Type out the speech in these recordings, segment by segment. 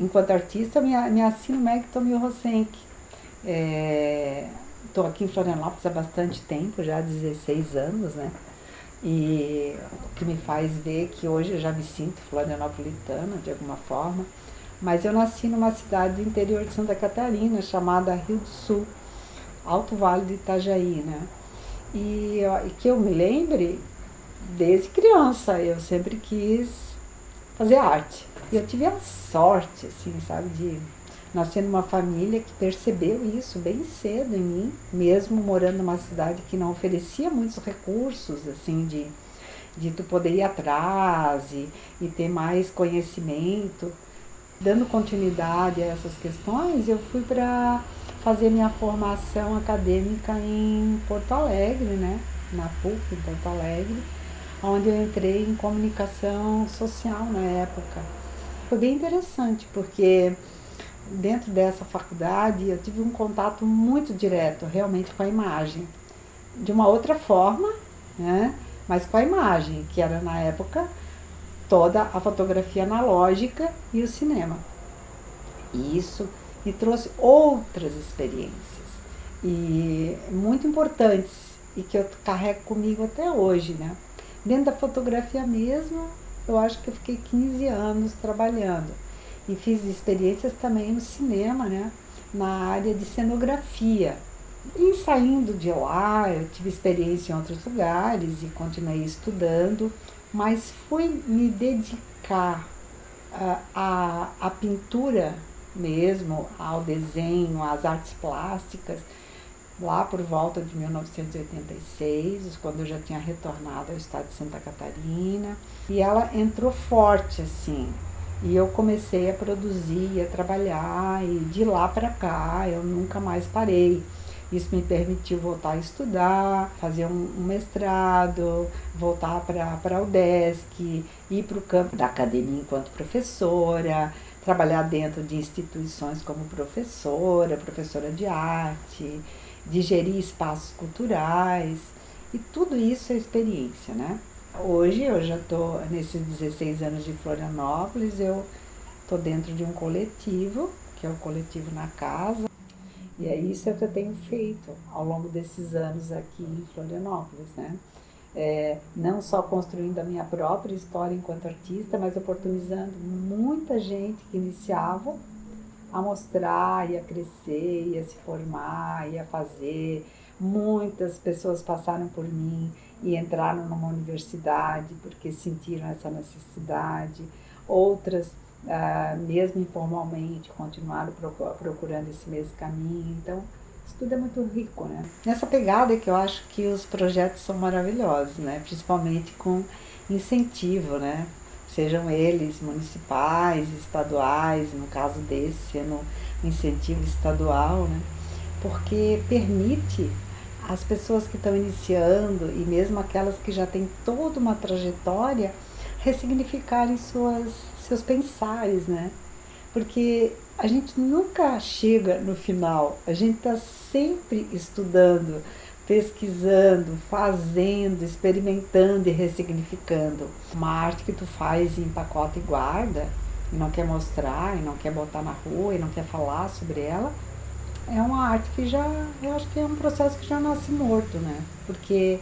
enquanto artista, me assino Meg Tomio Rosenck. Estou aqui em Florianópolis há bastante tempo, já há 16 anos, né? E o que me faz ver que hoje eu já me sinto florianopolitana de alguma forma. Mas eu nasci numa cidade do interior de Santa Catarina chamada Rio do Sul, Alto Vale do Itajaí, né? E que eu me lembre, desde criança, eu sempre quis fazer arte. E eu tive a sorte, assim, sabe, de nascer numa família que percebeu isso bem cedo em mim, mesmo morando numa cidade que não oferecia muitos recursos, assim, de tu poder ir atrás e ter mais conhecimento. Dando continuidade a essas questões, eu fui para fazer minha formação acadêmica em Porto Alegre, né? Na PUC, em Porto Alegre, onde eu entrei em comunicação social na época. Foi bem interessante, porque dentro dessa faculdade eu tive um contato muito direto realmente com a imagem, de uma outra forma, né? Mas com a imagem, que era na época toda a fotografia analógica e o cinema. E isso me trouxe outras experiências e muito importantes e que eu carrego comigo até hoje, né? Dentro da fotografia mesmo, eu acho que eu fiquei 15 anos trabalhando e fiz experiências também no cinema, né? Na área de cenografia. E saindo de lá, eu tive experiência em outros lugares e continuei estudando, mas fui me dedicar à pintura mesmo, ao desenho, às artes plásticas, lá por volta de 1986, quando eu já tinha retornado ao estado de Santa Catarina. E ela entrou forte, assim. E eu comecei a produzir, a trabalhar, e de lá para cá eu nunca mais parei. Isso me permitiu voltar a estudar, fazer um mestrado, voltar para a UDESC, ir para o campo da academia enquanto professora, trabalhar dentro de instituições como professora de arte, de gerir espaços culturais, e tudo isso é experiência, né? Hoje eu já estou, nesses 16 anos de Florianópolis, eu estou dentro de um coletivo, que é o Coletivo na Casa, e é isso que eu tenho feito ao longo desses anos aqui em Florianópolis, né? Não só construindo a minha própria história enquanto artista, mas oportunizando muita gente que iniciava a mostrar, e a crescer, e a se formar, e a fazer. Muitas pessoas passaram por mim e entraram numa universidade porque sentiram essa necessidade. Outras, mesmo informalmente, continuaram procurando esse mesmo caminho. Então, isso tudo é muito rico, né? Nessa pegada que eu acho que os projetos são maravilhosos, né? Principalmente com incentivo, né? Sejam eles municipais, estaduais, no caso desse, no incentivo estadual, né? Porque permite as pessoas que estão iniciando e mesmo aquelas que já têm toda uma trajetória ressignificarem seus pensares, né? Porque a gente nunca chega no final, a gente está sempre estudando, pesquisando, fazendo, experimentando e ressignificando. Uma arte que tu faz em pacote e guarda, e não quer mostrar, e não quer botar na rua, e não quer falar sobre ela, é uma arte que já, eu acho que é um processo que já nasce morto, né? Porque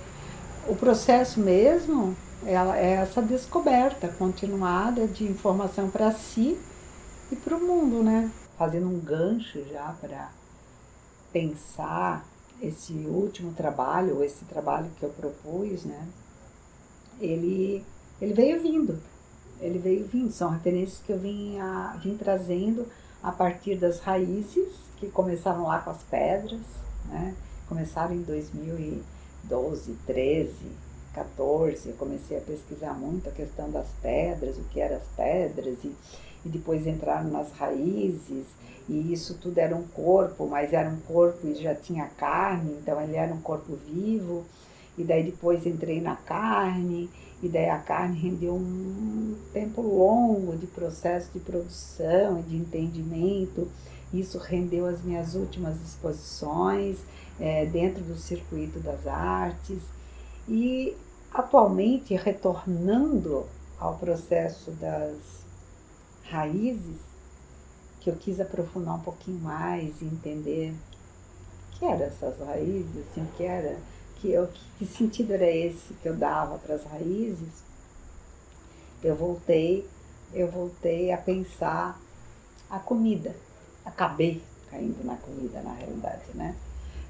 o processo mesmo é essa descoberta continuada de informação para si e para o mundo, né? Fazendo um gancho já para pensar esse último trabalho, ou esse trabalho que eu propus, né? Ele, ele veio vindo, ele veio vindo. São referências que eu vim trazendo a partir das raízes, que começaram lá com as pedras, né? Começaram em 2012, 13, 14, eu comecei a pesquisar muito a questão das pedras, o que eram as pedras, e depois entraram nas raízes, e isso tudo era um corpo, mas era um corpo e já tinha carne, então ele era um corpo vivo, e daí depois entrei na carne, e daí a carne rendeu um tempo longo de processo de produção e de entendimento. Isso rendeu as minhas últimas exposições dentro do circuito das artes. E atualmente, retornando ao processo das raízes, que eu quis aprofundar um pouquinho mais e entender o que eram essas raízes, assim, que sentido era esse que eu dava para as raízes. Eu voltei a pensar a comida. Acabei caindo na comida, na realidade, né?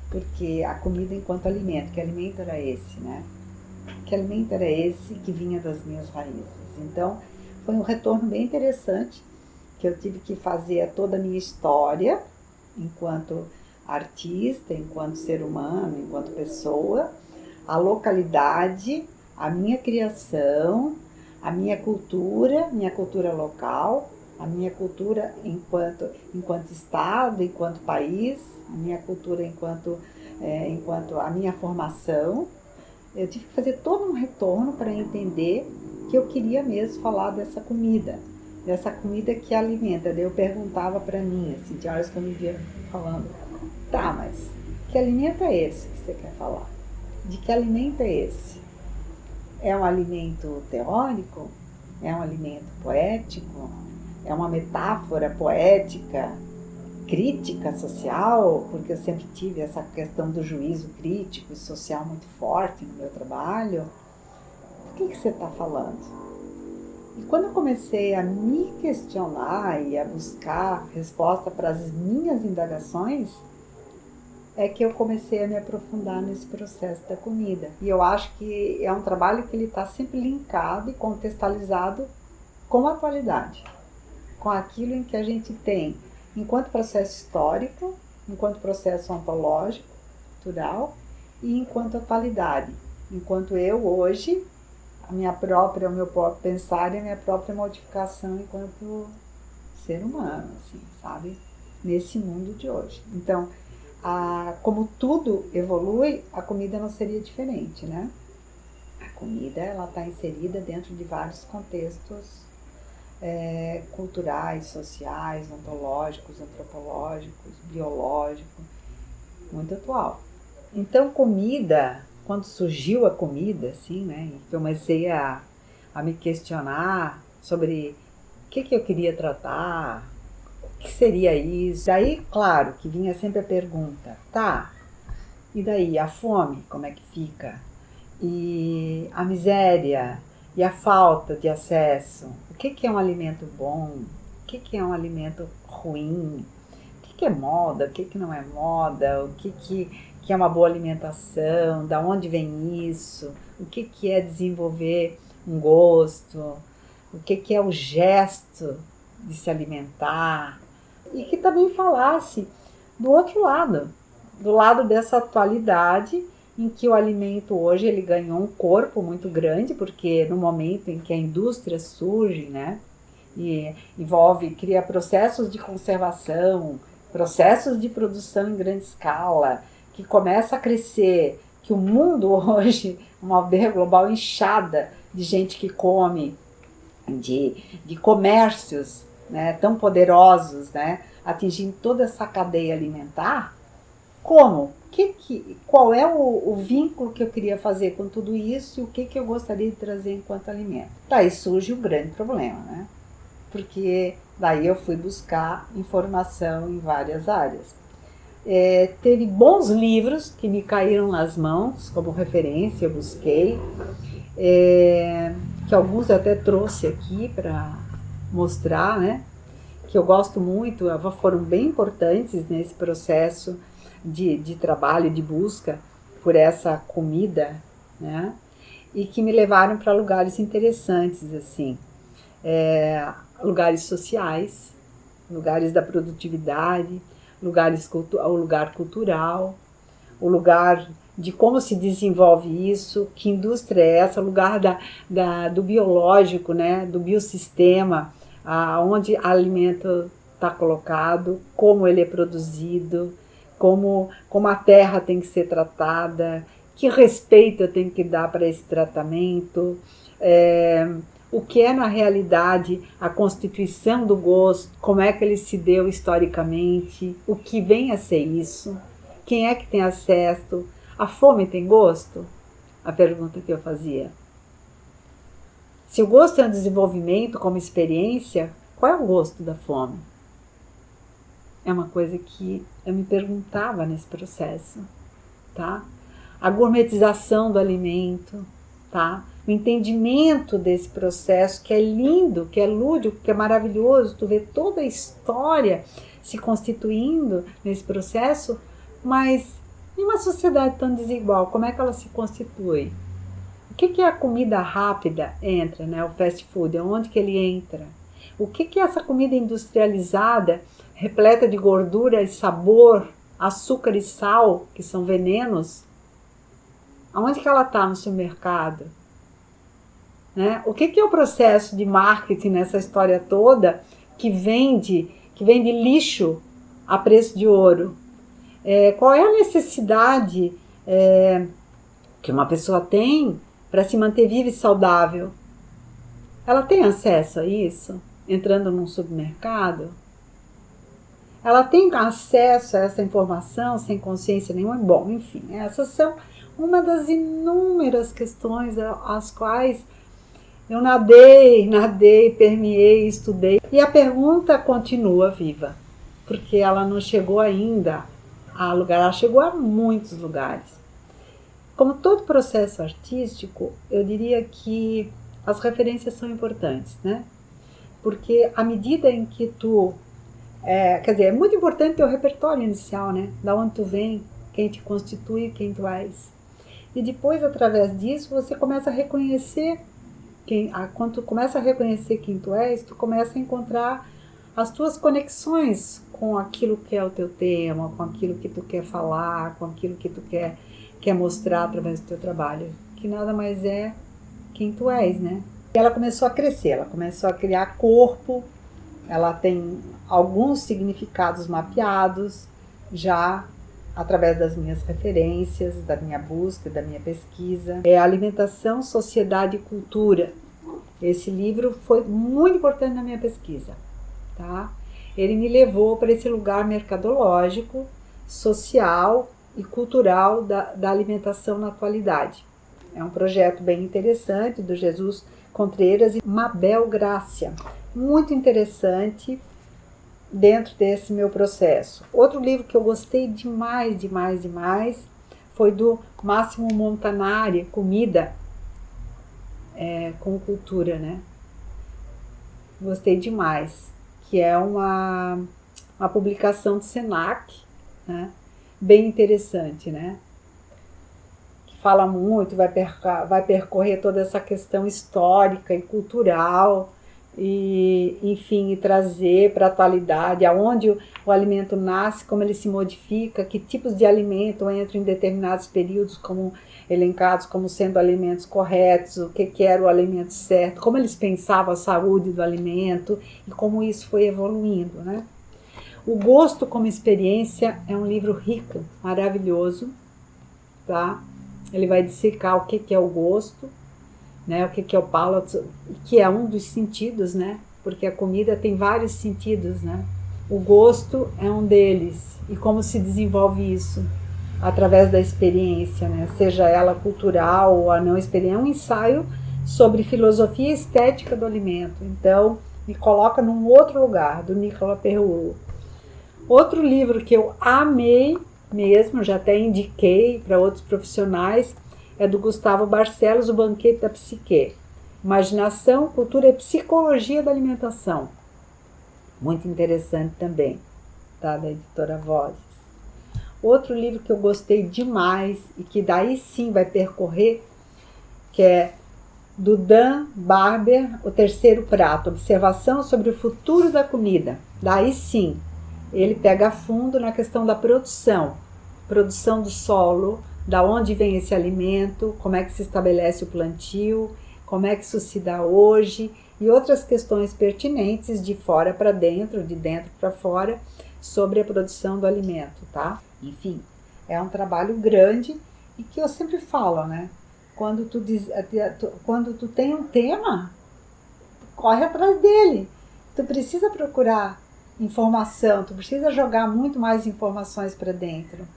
Porque a comida enquanto alimento, que alimento era esse, né? Que alimento era esse que vinha das minhas raízes? Então, foi um retorno bem interessante, que eu tive que fazer toda a minha história, enquanto artista, enquanto ser humano, enquanto pessoa, a localidade, a minha criação, a minha cultura local, a minha cultura enquanto Estado, enquanto país, a minha cultura enquanto a minha formação. Eu tive que fazer todo um retorno para entender que eu queria mesmo falar dessa comida que alimenta. Daí eu perguntava para mim, assim, de horas que eu me via falando, tá, mas que alimento é esse que você quer falar? De que alimento é esse? É um alimento teórico? É um alimento poético? É uma metáfora poética, crítica social? Porque eu sempre tive essa questão do juízo crítico e social muito forte no meu trabalho. Do que você está falando? E quando eu comecei a me questionar e a buscar resposta para as minhas indagações, é que eu comecei a me aprofundar nesse processo da comida. E eu acho que é um trabalho que ele está sempre linkado e contextualizado com a atualidade, com aquilo em que a gente tem enquanto processo histórico, enquanto processo ontológico, cultural, e enquanto atualidade, enquanto eu hoje, o meu próprio pensar e a minha própria modificação enquanto ser humano, assim, sabe? Nesse mundo de hoje. Então, como tudo evolui, a comida não seria diferente, né? A comida, ela está inserida dentro de vários contextos culturais, sociais, ontológicos, antropológicos, biológicos, muito atual. Então, comida, quando surgiu a comida, assim, né, e comecei a me questionar sobre o que eu queria tratar, o que seria isso. Daí, claro, que vinha sempre a pergunta, tá, e daí, a fome, como é que fica? E a miséria, e a falta de acesso. O que é um alimento bom? O que é um alimento ruim? O que é moda? O que não é moda? O que é uma boa alimentação? Da onde vem isso? O que é desenvolver um gosto? O que é o gesto de se alimentar? E que também falasse do outro lado, do lado dessa atualidade em que o alimento hoje ele ganhou um corpo muito grande, porque no momento em que a indústria surge, né, e cria processos de conservação, processos de produção em grande escala, que começa a crescer, que o mundo hoje, uma aldeia global inchada de gente que come, de comércios, né, tão poderosos, né, atingindo toda essa cadeia alimentar. Como? Qual é o vínculo que eu queria fazer com tudo isso e o que eu gostaria de trazer enquanto alimento? Daí surge o grande problema, né? Porque daí eu fui buscar informação em várias áreas. Teve bons livros que me caíram nas mãos como referência, eu busquei, que alguns eu até trouxe aqui para mostrar, né? Que eu gosto muito, foram bem importantes nesse processo de trabalho, de busca por essa comida, né? E que me levaram para lugares interessantes, assim, lugares sociais, lugares da produtividade, o lugar cultural, o lugar de como se desenvolve isso, que indústria é essa, o lugar do biológico, né? Do biossistema, onde o alimento está colocado, como ele é produzido, como a terra tem que ser tratada, que respeito eu tenho que dar para esse tratamento, o que é na realidade a constituição do gosto, como é que ele se deu historicamente, o que vem a ser isso, quem é que tem acesso, a fome tem gosto? A pergunta que eu fazia. Se o gosto é um desenvolvimento como experiência, qual é o gosto da fome? é uma coisa que eu me perguntava nesse processo, tá? A gourmetização do alimento, tá? O entendimento desse processo que é lindo, que é lúdico, que é maravilhoso, tu vê toda a história se constituindo nesse processo, mas em uma sociedade tão desigual, como é que ela se constitui? O que a comida rápida entra, né? O fast food, onde que ele entra? O que essa comida industrializada, repleta de gordura e sabor, açúcar e sal, que são venenos, aonde que ela está no supermercado? Né? O que é o processo de marketing nessa história toda que vende lixo a preço de ouro? Qual é a necessidade que uma pessoa tem para se manter viva e saudável? Ela tem acesso a isso entrando num supermercado? Ela tem acesso a essa informação sem consciência nenhuma? Bom, enfim, essas são uma das inúmeras questões às quais eu nadei, permeei, estudei. E a pergunta continua viva, porque ela não chegou ainda a lugar, ela chegou a muitos lugares. Como todo processo artístico, eu diria que as referências são importantes, né? Porque à medida em que tu... quer dizer, é muito importante ter o repertório inicial, né? Da onde tu vem, quem te constitui, quem tu és. E depois, através disso, você começa a reconhecer quando tu começa a reconhecer quem tu és, tu começa a encontrar as tuas conexões com aquilo que é o teu tema, com aquilo que tu quer falar, com aquilo que tu quer mostrar através do teu trabalho, que nada mais é quem tu és, né? E ela começou a crescer, ela começou a criar corpo, ela tem alguns significados mapeados já através das minhas referências, da minha busca, da minha pesquisa. Alimentação, Sociedade e Cultura. Esse livro foi muito importante na minha pesquisa, tá? Ele me levou para esse lugar mercadológico, social e cultural da alimentação na atualidade. É um projeto bem interessante do Jesus Contreiras e Mabel Grácia. Muito interessante dentro desse meu processo. Outro livro que eu gostei demais foi do Máximo Montanari, Comida com Cultura, né? Gostei demais, que é uma publicação do Senac, né? Bem interessante, né? Que fala muito, vai percorrer toda essa questão histórica e cultural, e enfim, e trazer para a atualidade aonde o alimento nasce, como ele se modifica, que tipos de alimento entram em determinados períodos como elencados como sendo alimentos corretos, o que era o alimento certo, como eles pensavam a saúde do alimento e como isso foi evoluindo, né? O Gosto como Experiência é um livro rico, maravilhoso, tá? Ele vai dissecar o que é o gosto, né, o que é o palato, que é um dos sentidos, né? Porque a comida tem vários sentidos, né? O gosto é um deles. E como se desenvolve isso? Através da experiência, né? Seja ela cultural ou a não experiência. É um ensaio sobre filosofia estética do alimento. Então, me coloca num outro lugar, do Nicolas Perrault. Outro livro que eu amei mesmo, já até indiquei para outros profissionais, é do Gustavo Barcelos, O Banquete da Psique. Imaginação, Cultura e Psicologia da Alimentação. Muito interessante também, tá? Da editora Vozes. Outro livro que eu gostei demais e que daí sim vai percorrer, que é do Dan Barber, O Terceiro Prato, Observação sobre o Futuro da Comida. Daí sim, ele pega a fundo na questão da produção do solo, da onde vem esse alimento, como é que se estabelece o plantio, como é que isso se dá hoje e outras questões pertinentes de fora para dentro, de dentro para fora, sobre a produção do alimento, tá? Enfim, é um trabalho grande e que eu sempre falo, né? Quando tu tem um tema, corre atrás dele. Tu precisa procurar informação, tu precisa jogar muito mais informações para dentro.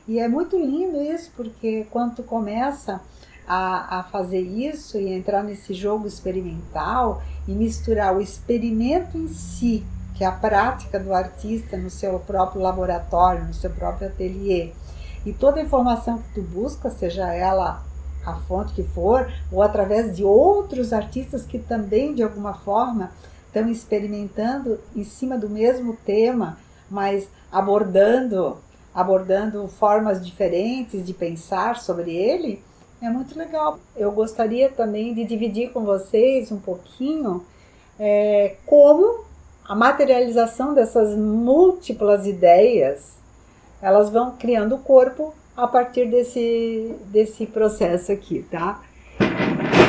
E é muito lindo isso, porque quando tu começa a fazer isso e entrar nesse jogo experimental e misturar o experimento em si, que é a prática do artista no seu próprio laboratório, no seu próprio ateliê. E toda a informação que tu busca, seja ela a fonte que for, ou através de outros artistas que também, de alguma forma, estão experimentando em cima do mesmo tema, mas abordando formas diferentes de pensar sobre ele, é muito legal. Eu gostaria também de dividir com vocês um pouquinho como a materialização dessas múltiplas ideias, elas vão criando o corpo a partir desse processo aqui, tá?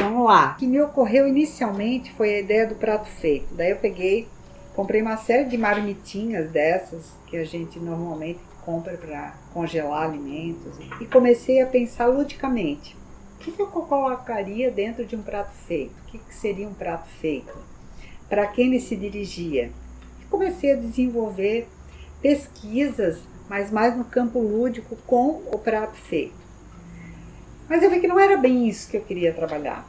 Vamos lá. O que me ocorreu inicialmente foi a ideia do prato feito. Daí eu comprei uma série de marmitinhas dessas que a gente normalmente compra para congelar alimentos e comecei a pensar ludicamente. O que eu colocaria dentro de um prato feito? O que seria um prato feito? Para quem ele se dirigia? E comecei a desenvolver pesquisas, mas mais no campo lúdico com o prato feito. Mas eu vi que não era bem isso que eu queria trabalhar.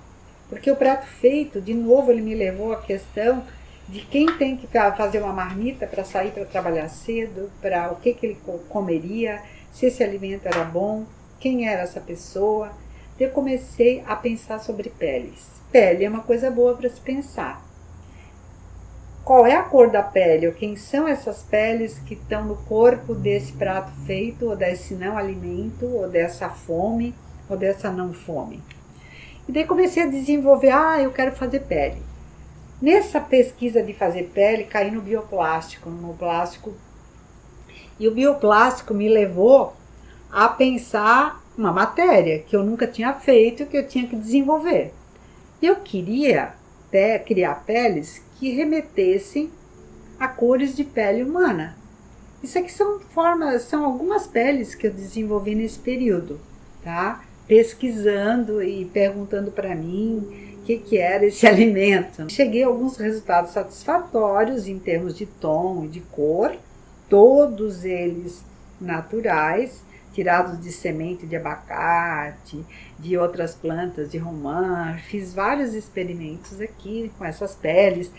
Porque o prato feito, de novo, ele me levou à questão de quem tem que fazer uma marmita para sair para trabalhar cedo, para o que ele comeria, se esse alimento era bom, quem era essa pessoa. Eu comecei a pensar sobre peles. Pele é uma coisa boa para se pensar. Qual é a cor da pele, ou quem são essas peles que estão no corpo desse prato feito, ou desse não alimento, ou dessa fome, ou dessa não fome. E daí comecei a desenvolver, eu quero fazer pele. Nessa pesquisa de fazer pele, caí no bioplástico, no plástico. E o bioplástico me levou a pensar uma matéria que eu nunca tinha feito, que eu tinha que desenvolver. E eu queria criar peles que remetessem a cores de pele humana. Isso aqui são algumas peles que eu desenvolvi nesse período, tá? Pesquisando e perguntando para mim o que era esse alimento. Cheguei a alguns resultados satisfatórios em termos de tom e de cor, todos eles naturais, tirados de semente de abacate, de outras plantas de romã. Fiz vários experimentos aqui com essas peles,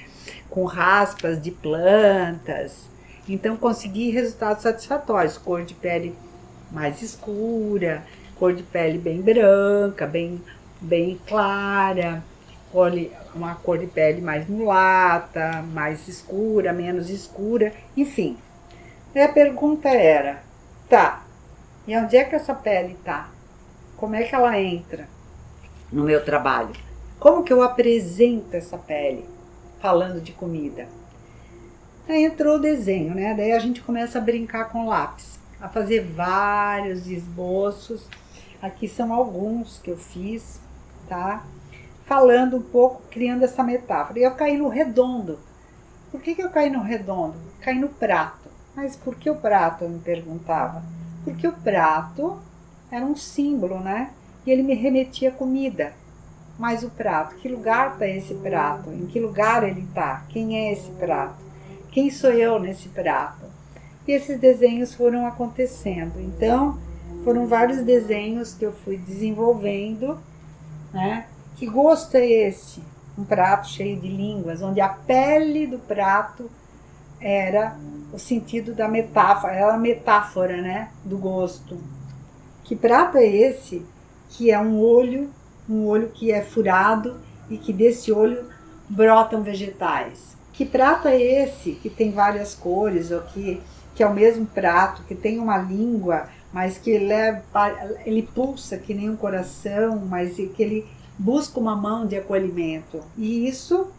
com raspas de plantas. Então consegui resultados satisfatórios, cor de pele mais escura, cor de pele bem branca, bem clara, uma cor de pele mais mulata, mais escura, menos escura, enfim. E a pergunta era, e onde é que essa pele está? Como é que ela entra no meu trabalho? Como que eu apresento essa pele falando de comida? Aí entrou o desenho, né? Daí a gente começa a brincar com lápis, a fazer vários esboços. Aqui são alguns que eu fiz, tá? Falando um pouco, criando essa metáfora. E eu caí no redondo. Por que eu caí no redondo? Caí no prato. Mas por que o prato, eu me perguntava? Porque o prato era um símbolo, né? E ele me remetia a comida. Mas o prato, que lugar está esse prato? Em que lugar ele está? Quem é esse prato? Quem sou eu nesse prato? E esses desenhos foram acontecendo. Então, foram vários desenhos que eu fui desenvolvendo, né? Que gosto é esse? Um prato cheio de línguas, onde a pele do prato era o sentido da metáfora, era a metáfora, né, do gosto. Que prato é esse que é um olho que é furado e que desse olho brotam vegetais? Que prato é esse que tem várias cores, ou que é o mesmo prato, que tem uma língua, mas que ele pulsa que nem um coração, mas que ele busca uma mão de acolhimento? E isso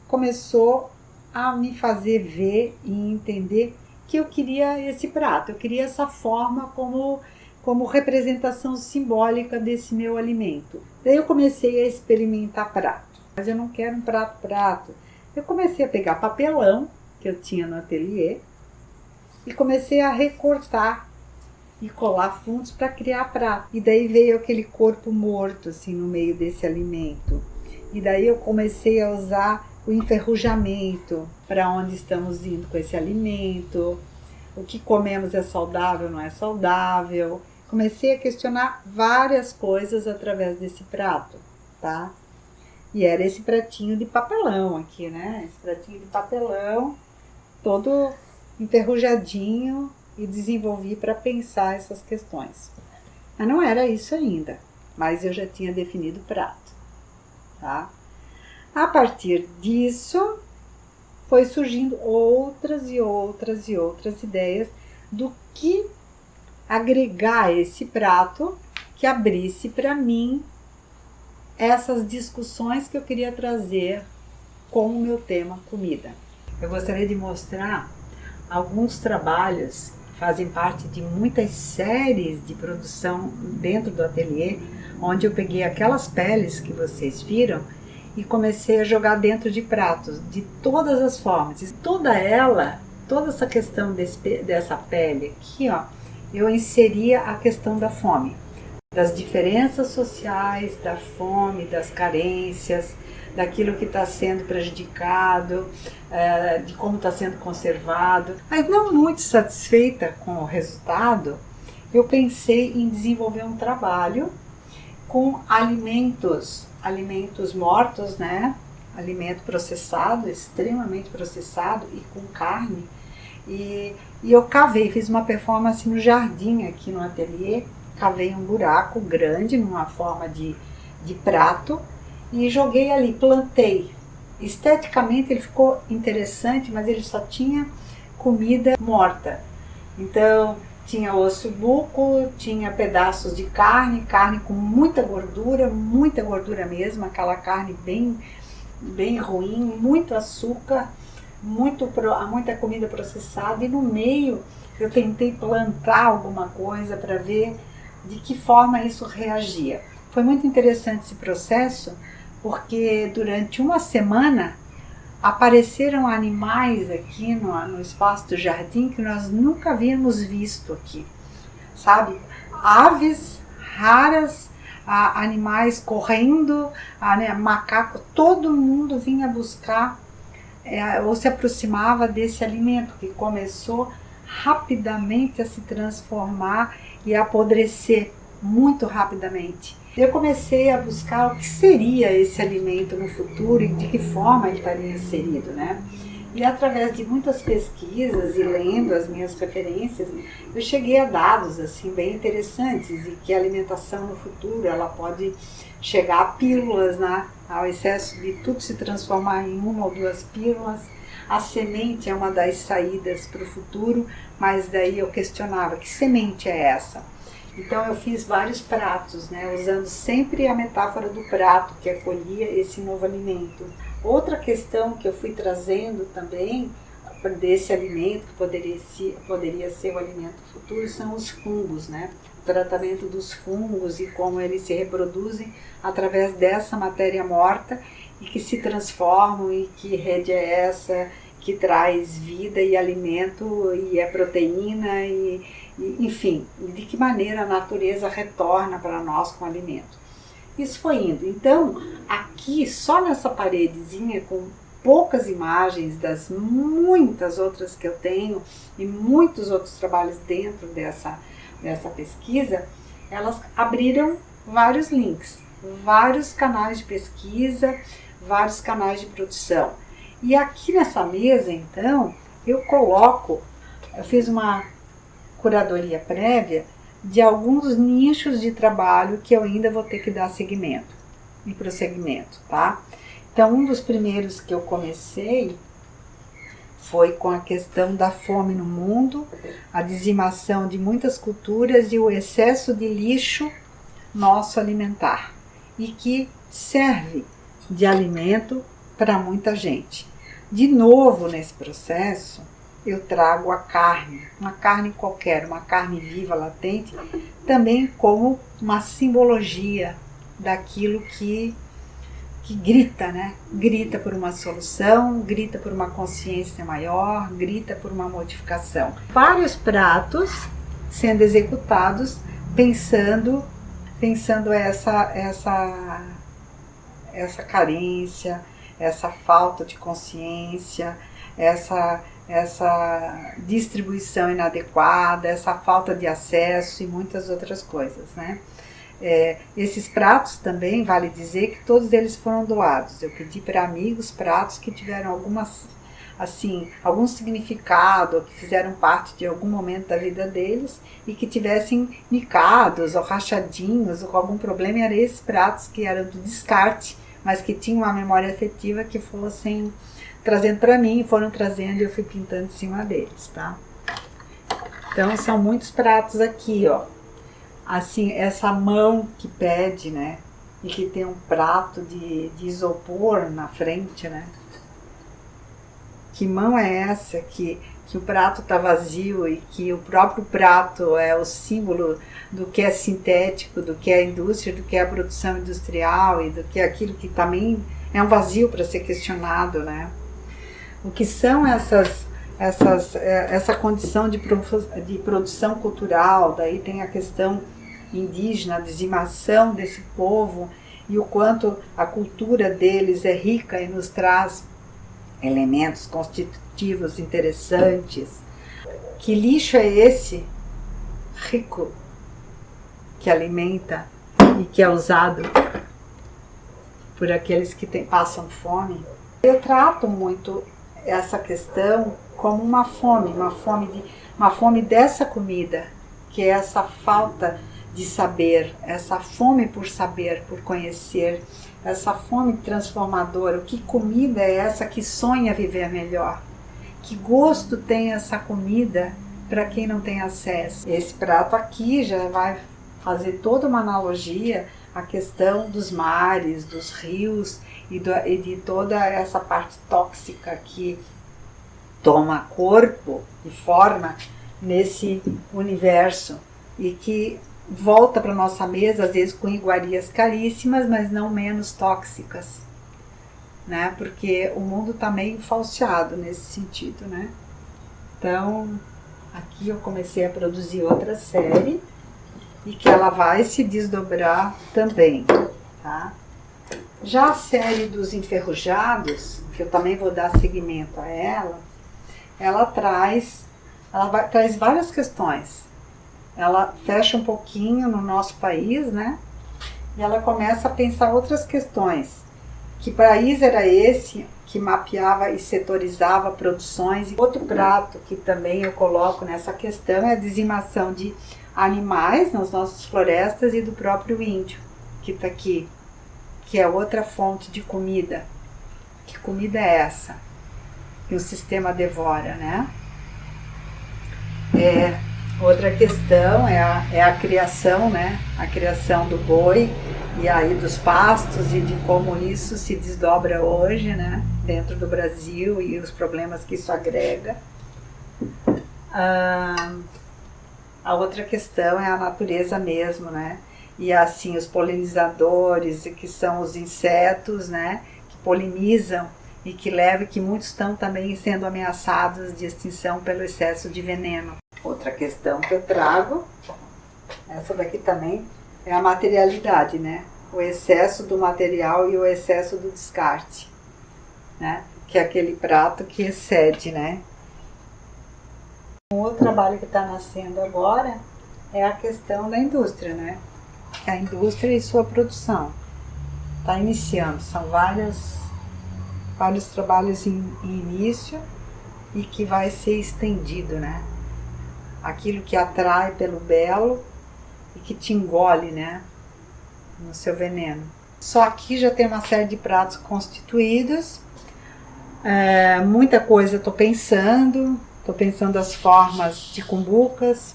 começou a me fazer ver e entender que eu queria esse prato, eu queria essa forma como representação simbólica desse meu alimento. Daí eu comecei a experimentar prato, mas eu não quero um prato. Eu comecei a pegar papelão que eu tinha no ateliê e comecei a recortar e colar fundos para criar prato. E daí veio aquele corpo morto assim no meio desse alimento. E daí eu comecei a usar o enferrujamento, para onde estamos indo com esse alimento, o que comemos é saudável, não é saudável. Comecei a questionar várias coisas através desse prato, tá? E era esse pratinho de papelão aqui, né? Esse pratinho de papelão todo enferrujadinho e desenvolvi para pensar essas questões. Mas não era isso ainda, mas eu já tinha definido o prato, tá? A partir disso, foi surgindo outras e outras e outras ideias do que agregar a esse prato que abrisse para mim essas discussões que eu queria trazer com o meu tema comida. Eu gostaria de mostrar alguns trabalhos que fazem parte de muitas séries de produção dentro do ateliê, onde eu peguei aquelas peles que vocês viram e comecei a jogar dentro de pratos de todas as formas. E toda essa questão dessa pele aqui, ó, eu inseria a questão da fome, das diferenças sociais, da fome, das carências, daquilo que está sendo prejudicado, de como está sendo conservado. Mas não muito satisfeita com o resultado, eu pensei em desenvolver um trabalho com alimentos mortos, né? Alimento processado, extremamente processado e com carne. E eu cavei, fiz uma performance no jardim aqui no ateliê, cavei um buraco grande numa forma de prato e joguei ali, plantei. Esteticamente ele ficou interessante, mas ele só tinha comida morta. Então tinha osso buco, tinha pedaços de carne com muita gordura mesmo, aquela carne bem ruim, muito açúcar, muita comida processada, e no meio eu tentei plantar alguma coisa para ver de que forma isso reagia. Foi muito interessante esse processo, porque durante uma semana apareceram animais aqui no espaço do jardim que nós nunca havíamos visto aqui, sabe? Aves raras, animais correndo, macaco, todo mundo vinha buscar ou se aproximava desse alimento que começou rapidamente a se transformar e a apodrecer muito rapidamente. Eu comecei a buscar o que seria esse alimento no futuro e de que forma ele estaria inserido, né? E através de muitas pesquisas e lendo as minhas referências, eu cheguei a dados assim bem interessantes, e que a alimentação no futuro ela pode chegar a pílulas, né? Ao excesso de tudo se transformar em uma ou duas pílulas. A semente é uma das saídas para o futuro, mas daí eu questionava, que semente é essa? Então eu fiz vários pratos, né, usando sempre a metáfora do prato que acolhia esse novo alimento. Outra questão que eu fui trazendo também desse alimento, que poderia ser o alimento futuro, são os fungos, né? O tratamento dos fungos e como eles se reproduzem através dessa matéria morta e que se transformam, e que rede é essa que traz vida e alimento e é proteína e enfim, de que maneira a natureza retorna para nós com alimento. Isso foi indo. Então, aqui, só nessa paredezinha, com poucas imagens das muitas outras que eu tenho e muitos outros trabalhos dentro dessa pesquisa, elas abriram vários links, vários canais de pesquisa, vários canais de produção. E aqui nessa mesa, então, eu fiz uma curadoria prévia de alguns nichos de trabalho que eu ainda vou ter que dar seguimento e prosseguimento, tá? Então, um dos primeiros que eu comecei foi com a questão da fome no mundo, a dizimação de muitas culturas e o excesso de lixo nosso alimentar, e que serve de alimento para muita gente. De novo, nesse processo, eu trago a carne, uma carne qualquer, uma carne viva, latente, também como uma simbologia daquilo que grita, né? Grita por uma solução, grita por uma consciência maior, grita por uma modificação. Vários pratos sendo executados pensando essa carência, essa falta de consciência, essa distribuição inadequada, essa falta de acesso e muitas outras coisas, né? Esses pratos também, vale dizer que todos eles foram doados. Eu pedi para amigos pratos que tiveram assim, algum significado, que fizeram parte de algum momento da vida deles e que tivessem nicados ou rachadinhos ou com algum problema, e eram esses pratos que eram do descarte, mas que tinham uma memória afetiva que fossem trazendo para mim, foram trazendo e eu fui pintando em cima deles, tá? Então são muitos pratos aqui, ó. Assim, essa mão que pede, né? E que tem um prato de isopor na frente, né? Que mão é essa que o prato está vazio e que o próprio prato é o símbolo do que é sintético, do que é a indústria, do que é a produção industrial e do que é aquilo que também é um vazio para ser questionado, né? O que são essa condição de produção cultural, daí tem a questão indígena, a dizimação desse povo e o quanto a cultura deles é rica e nos traz elementos constitutivos interessantes. Que lixo é esse rico que alimenta e que é usado por aqueles que passam fome? Eu trato muito essa questão como uma fome dessa comida, que é essa falta de saber, essa fome por saber, por conhecer, essa fome transformadora. Que comida é essa que sonha viver melhor? Que gosto tem essa comida para quem não tem acesso? Esse prato aqui já vai fazer toda uma analogia à questão dos mares, dos rios e de toda essa parte tóxica que toma corpo e forma nesse universo e que volta para nossa mesa, às vezes com iguarias caríssimas, mas não menos tóxicas, né? Porque o mundo está meio falseado nesse sentido, né? Então, aqui eu comecei a produzir outra série e que ela vai se desdobrar também, tá? Já a série dos enferrujados, que eu também vou dar seguimento a ela traz várias questões. Ela fecha um pouquinho no nosso país, né? E ela começa a pensar outras questões. Que país era esse que mapeava e setorizava produções? E outro prato que também eu coloco nessa questão é a dizimação de animais nas nossas florestas e do próprio índio, que está aqui, que é outra fonte de comida. Que comida é essa que o sistema devora, né? Outra questão é a criação, né? A criação do boi e aí dos pastos e de como isso se desdobra hoje, né? Dentro do Brasil e os problemas que isso agrega. A outra questão é a natureza mesmo, né? E assim, os polinizadores, que são os insetos, né? Que polinizam e que levam, que muitos estão também sendo ameaçados de extinção pelo excesso de veneno. Outra questão que eu trago, essa daqui também, é a materialidade, né? O excesso do material e o excesso do descarte, né? Que é aquele prato que excede, né? Um outro trabalho que está nascendo agora é a questão da indústria, né? A indústria e sua produção. Está iniciando, são vários trabalhos em início e que vai ser estendido, né? Aquilo que atrai pelo belo e que te engole, né? No seu veneno. Só aqui já tem uma série de pratos constituídos. Muita coisa estou pensando as formas de cumbucas,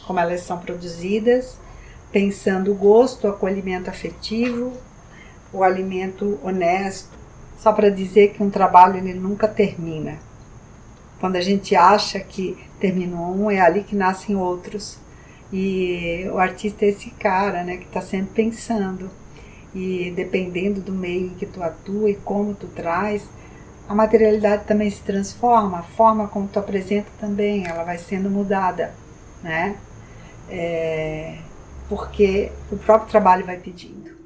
como elas são produzidas, pensando o gosto, o acolhimento afetivo, o alimento honesto. Só para dizer que um trabalho ele nunca termina. Quando a gente acha que terminou um, é ali que nascem outros. E o artista é esse cara, né, que está sempre pensando. E dependendo do meio em que tu atua e como tu traz, a materialidade também se transforma. A forma como tu apresenta também, ela vai sendo mudada, né? Porque o próprio trabalho vai pedindo.